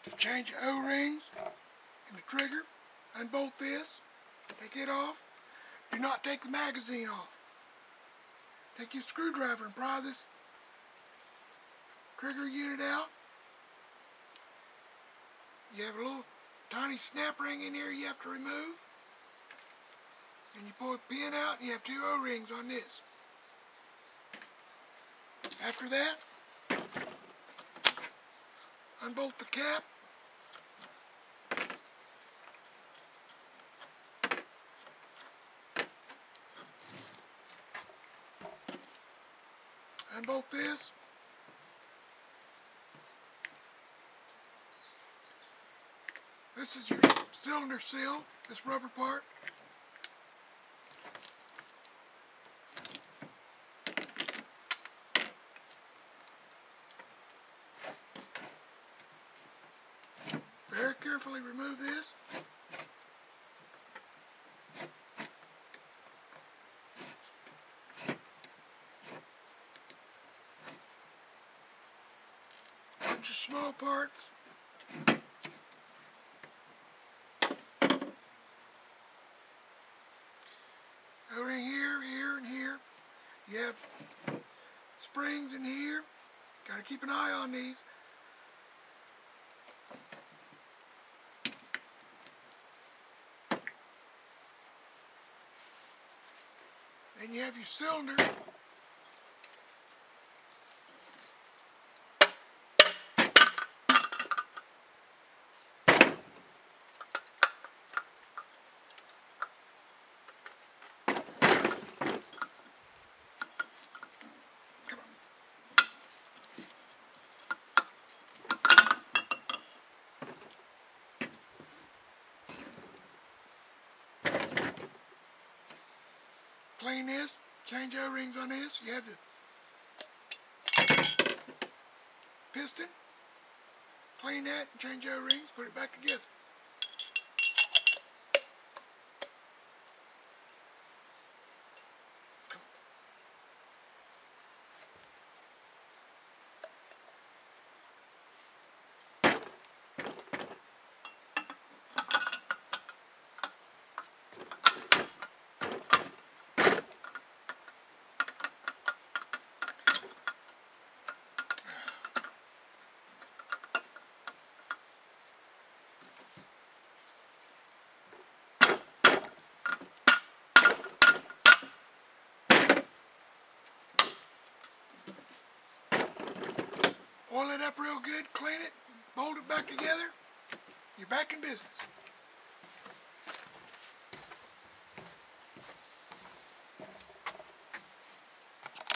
to change the O-rings and the trigger. Unbolt this, take it off. Do not take the magazine off. Take your screwdriver and pry this trigger unit out. You have a little tiny snap ring in here you have to remove. And you pull the pin out and you have 2 O-rings on this. After that, unbolt the cap. Unbolt this. This is your cylinder seal, this rubber part. Very carefully remove this. Bunch of small parts. Over in here, here, and here. You have springs in here. Gotta keep an eye on these. Then you have your cylinder. Clean this, change O-rings on this. You have the piston. Clean that and change O-rings, put it back together. Oil it up real good, clean it, bolt it back together. You're back in business.